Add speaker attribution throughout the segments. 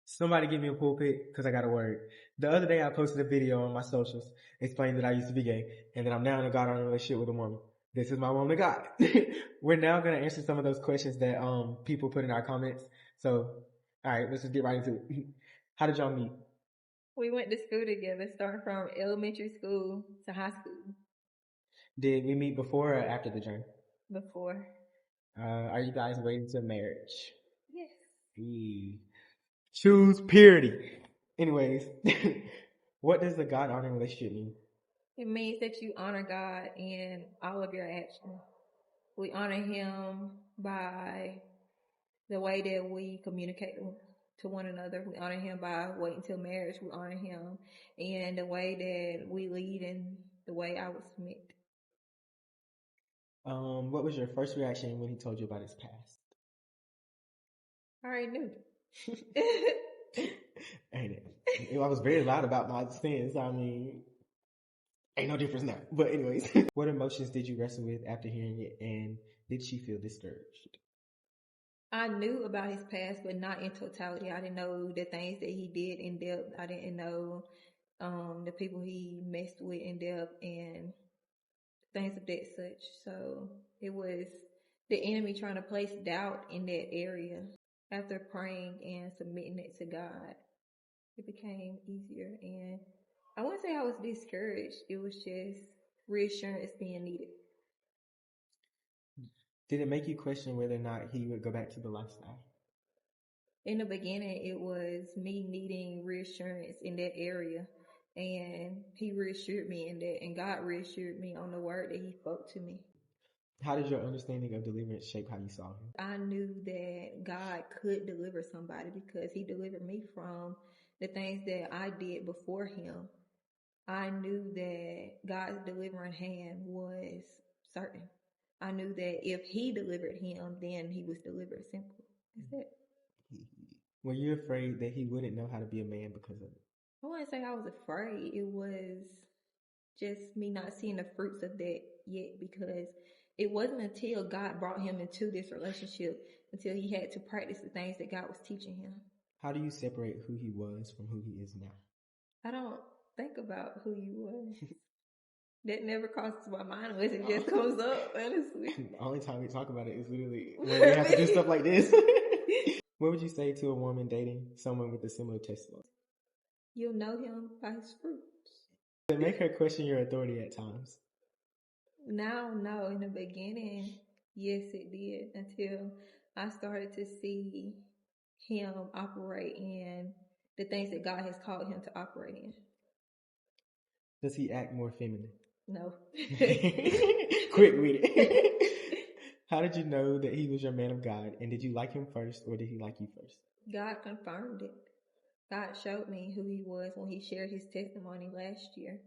Speaker 1: Somebody give me a pulpit because I got a word. The other day I posted a video on my socials explaining that I used to be gay and that I'm now in a God-honoring relationship with a woman. This is my woman of God. We're now going to answer some of those questions that people put in our comments. So, all right, let's just get right into it. How did y'all meet?
Speaker 2: We went to school together, starting from elementary school to high school.
Speaker 1: Did we meet before or after the journey?
Speaker 2: Before.
Speaker 1: Are you guys waiting to marriage?
Speaker 2: Yes.
Speaker 1: Choose purity. Anyways, what does the God-honoring relationship mean?
Speaker 2: It means that you honor God in all of your actions. We honor Him by the way that we communicate to one another. We honor Him by waiting till marriage. We honor Him in the way that we lead and the way I would submit.
Speaker 1: What was your first reaction when he told you about his past?
Speaker 2: I already knew.
Speaker 1: Ain't it? I was very loud about my sins. I mean, ain't no difference now. But anyways, what emotions did you wrestle with after hearing it, and did she feel discouraged?
Speaker 2: I knew about his past, but not in totality. I didn't know the things that he did in depth. I didn't know the people he messed with in depth and things of that such. So it was the enemy trying to place doubt in that area. After praying and submitting it to God, it became easier. And I wouldn't say I was discouraged. It was just reassurance being needed.
Speaker 1: Did it make you question whether or not he would go back to the lifestyle?
Speaker 2: In the beginning, it was me needing reassurance in that area. And he reassured me in that. And God reassured me on the word that he spoke to me.
Speaker 1: How did your understanding of deliverance shape how you saw him?
Speaker 2: I knew that God could deliver somebody because he delivered me from the things that I did before him. I knew that God's delivering hand was certain. I knew that if he delivered him, then he was delivered. Simple. That's it.
Speaker 1: Were you afraid that he wouldn't know how to be a man because of it?
Speaker 2: I wouldn't say I was afraid. It was just me not seeing the fruits of that yet, because it wasn't until God brought him into this relationship until he had to practice the things that God was teaching him.
Speaker 1: How do you separate who he was from who he is now?
Speaker 2: I don't think about who he was. That never crosses my mind unless it just comes up, honestly.
Speaker 1: The only time we talk about it is literally when we have to do stuff like this. What would you say to a woman dating someone with a similar testimony?
Speaker 2: You'll know him by his fruits.
Speaker 1: Does it make her question your authority at times?
Speaker 2: Now, no. In the beginning, yes, it did, until I started to see him operate in the things that God has called him to operate in.
Speaker 1: Does he act more feminine?
Speaker 2: No.
Speaker 1: Quick with it. How did you know that he was your man of God, and did you like him first or did he like you first?
Speaker 2: God confirmed it. God showed me who he was when he shared his testimony last year.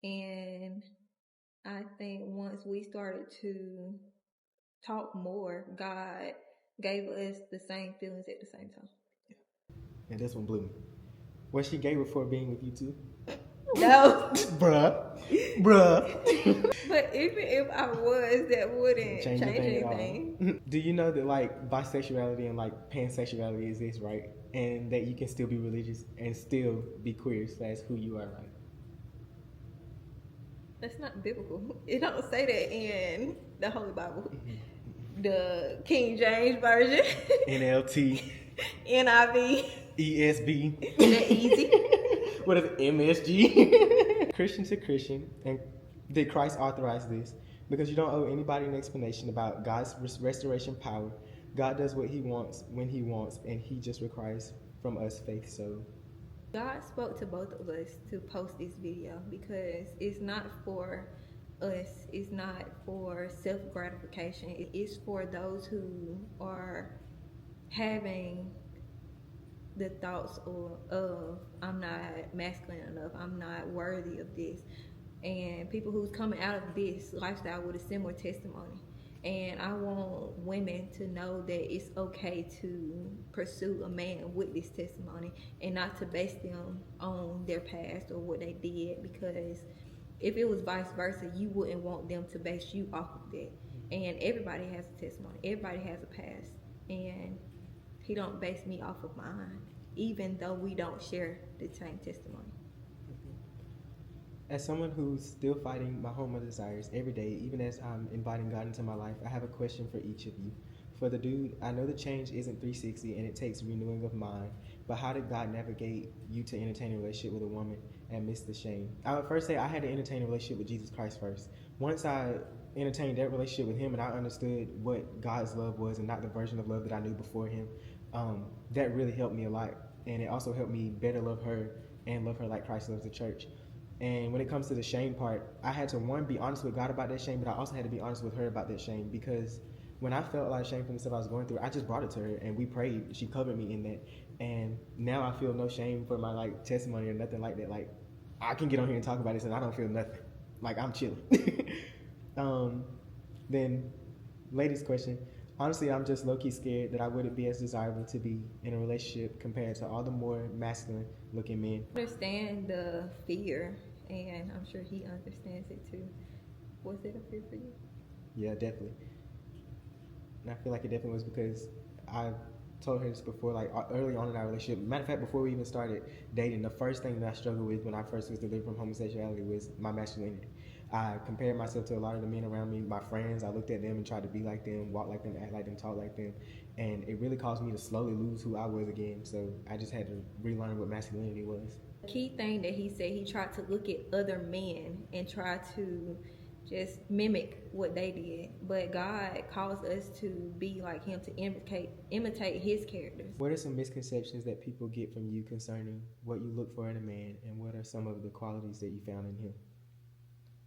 Speaker 2: And I think once we started to talk more, God gave us the same feelings at the same time.
Speaker 1: And this one blew me. Was she gay before being with you too?
Speaker 2: No.
Speaker 1: Bruh.
Speaker 2: But even if I was, that wouldn't change anything.
Speaker 1: Do you know that like bisexuality and like pansexuality exists, right? And that you can still be religious and still be queer / who you are, right?
Speaker 2: That's not biblical. It don't say that in the Holy Bible. The King James Version.
Speaker 1: NLT.
Speaker 2: NIV.
Speaker 1: ESV.
Speaker 2: That easy.
Speaker 1: What is it? MSG? Christian to Christian. And did Christ authorize this? Because you don't owe anybody an explanation about God's restoration power. God does what he wants when he wants, and he just requires from us faith. So
Speaker 2: God spoke to both of us to post this video because it's not for us. It's not for self-gratification. It is for those who are having the thoughts of I'm not masculine enough, I'm not worthy of this, and people who's coming out of this lifestyle with a similar testimony. And I want women to know that it's okay to pursue a man with this testimony and not to base them on their past or what they did, because if it was vice versa, you wouldn't want them to base you off of that. And everybody has a testimony, everybody has a past, and he don't base me off of mine. even though we don't share the same testimony.
Speaker 1: As someone who's still fighting my homo desires every day, even as I'm inviting God into my life, I have a question for each of you. For the dude, I know the change isn't 360 and it takes renewing of mind, but how did God navigate you to entertain a relationship with a woman and miss the shame? I would first say I had to entertain a relationship with Jesus Christ first. Once I entertained that relationship with him and I understood what God's love was and not the version of love that I knew before him, that really helped me a lot. And it also helped me better love her and love her like Christ loves the church. And when it comes to the shame part, I had to, one, be honest with God about that shame, but I also had to be honest with her about that shame, because when I felt a lot of shame from the stuff I was going through, I just brought it to her and we prayed. She covered me in that. And now I feel no shame for my like testimony or nothing like that. Like, I can get on here and talk about this and I don't feel nothing. Like, I'm chilling. Then, ladies' question. Honestly, I'm just low-key scared that I wouldn't be as desirable to be in a relationship compared to all the more masculine-looking men.
Speaker 2: I understand the fear, and I'm sure he understands it too. Was it a fear for you?
Speaker 1: Yeah, definitely. And I feel like it definitely was, because I told her this before, like early on in our relationship. Matter of fact, before we even started dating, the first thing that I struggled with when I first was delivered from homosexuality was my masculinity. I compared myself to a lot of the men around me, my friends. I looked at them and tried to be like them, walk like them, act like them, talk like them. And it really caused me to slowly lose who I was again. So I just had to relearn what masculinity was.
Speaker 2: The key thing that he said, he tried to look at other men and try to just mimic what they did. But God calls us to be like him, to imitate his characters.
Speaker 1: What are some misconceptions that people get from you concerning what you look for in a man, and what are some of the qualities that you found in him?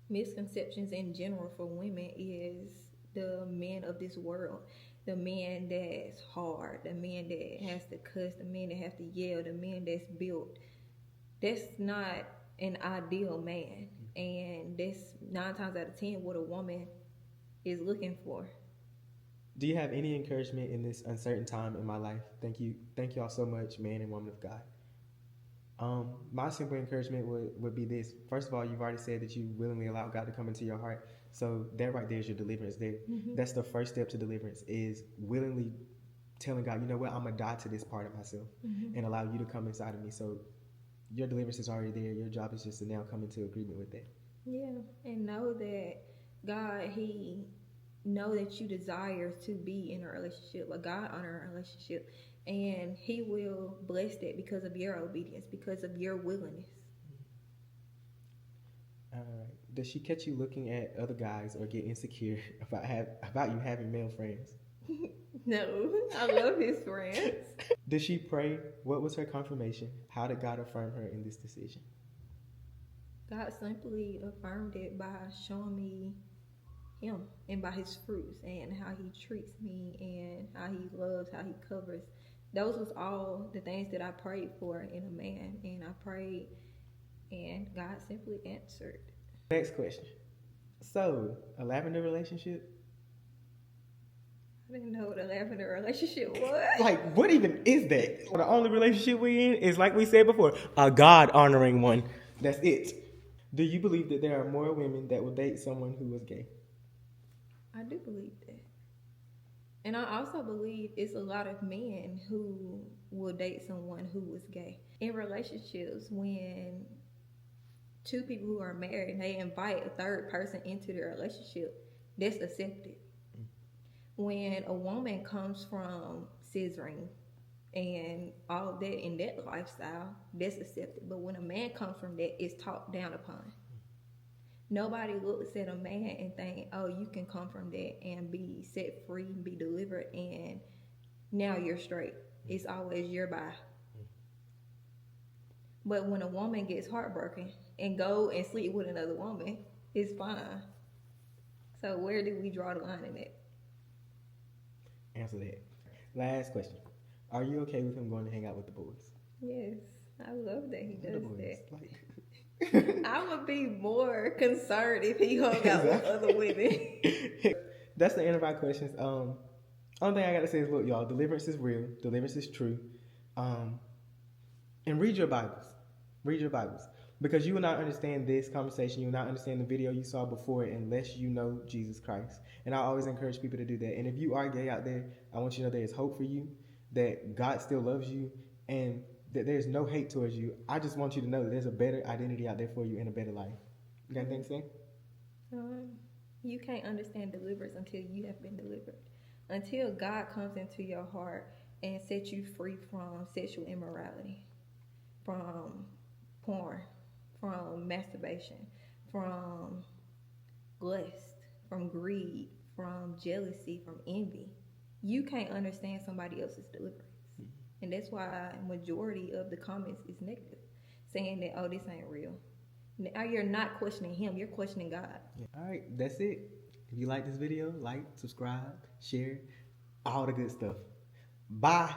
Speaker 2: Misconceptions in general for women is the men of this world. The man that's hard, the man that has to cuss, the man that has to yell, the man that's built. That's not an ideal man. And that's 9 times out of 10 what a woman is looking for.
Speaker 1: Do you have any encouragement in this uncertain time in my life? Thank you all so much, man and woman of God. My simple encouragement would be this. First of all, you've already said that you willingly allow God to come into your heart. So that right there is your deliverance there. Mm-hmm. That's the first step to deliverance, is willingly telling God, you know what, I'm going to die to this part of myself, mm-hmm. and allow you to come inside of me. So your deliverance is already there. Your job is just to now come into agreement with that.
Speaker 2: Yeah, and know that God, he know that you desire to be in a relationship, a God-honoring relationship. And he will bless that because of your obedience, because of your willingness.
Speaker 1: All right. Does she catch you looking at other guys or get insecure about you having male friends?
Speaker 2: No, I love his friends.
Speaker 1: Did she pray? What was her confirmation? How did God affirm her in this decision?
Speaker 2: God simply affirmed it by showing me him and by his fruits and how he treats me and how he loves, how he covers. Those was all the things that I prayed for in a man, and I prayed and God simply answered.
Speaker 1: Next question. So, a lavender relationship?
Speaker 2: I didn't know what a lavender relationship was.
Speaker 1: Like, what even is that? The only relationship we're in is, like we said before, a God-honoring one. That's it. Do you believe that there are more women that will date someone who is gay?
Speaker 2: I do believe that. And I also believe it's a lot of men who will date someone who is gay. In relationships, when 2 people who are married, they invite a third person into their relationship, that's accepted. When a woman comes from scissoring and all of that in that lifestyle, that's accepted. But when a man comes from that, it's talked down upon. Nobody looks at a man and think, oh, you can come from that and be set free and be delivered and now you're straight. It's always you're bi. But when a woman gets heartbroken and go and sleep with another woman, it's fine. So where do we draw the line in that?
Speaker 1: Answer that. Last question. Are you okay with him going to hang out with the boys?
Speaker 2: Yes. I love that he does that. I would be more concerned if he hung out with other women.
Speaker 1: That's the end of our questions. Only thing I got to say is, look, y'all, deliverance is real. Deliverance is true. And read your Bibles. Read your Bibles. Because you will not understand this conversation. You will not understand the video you saw before it unless you know Jesus Christ. And I always encourage people to do that. And if you are gay out there, I want you to know there is hope for you, that God still loves you, and that there's no hate towards you. I just want you to know that there's a better identity out there for you and a better life. You got anything to say?
Speaker 2: You can't understand deliverance until you have been delivered. Until God comes into your heart and sets you free from sexual immorality, from porn, from masturbation, from lust, from greed, from jealousy, from envy. You can't understand somebody else's deliverance. And that's why majority of the comments is negative, saying that, oh, this ain't real. Now you're not questioning him, you're questioning God.
Speaker 1: Yeah. All right, that's it. If you like this video, like, subscribe, share, all the good stuff. Bye.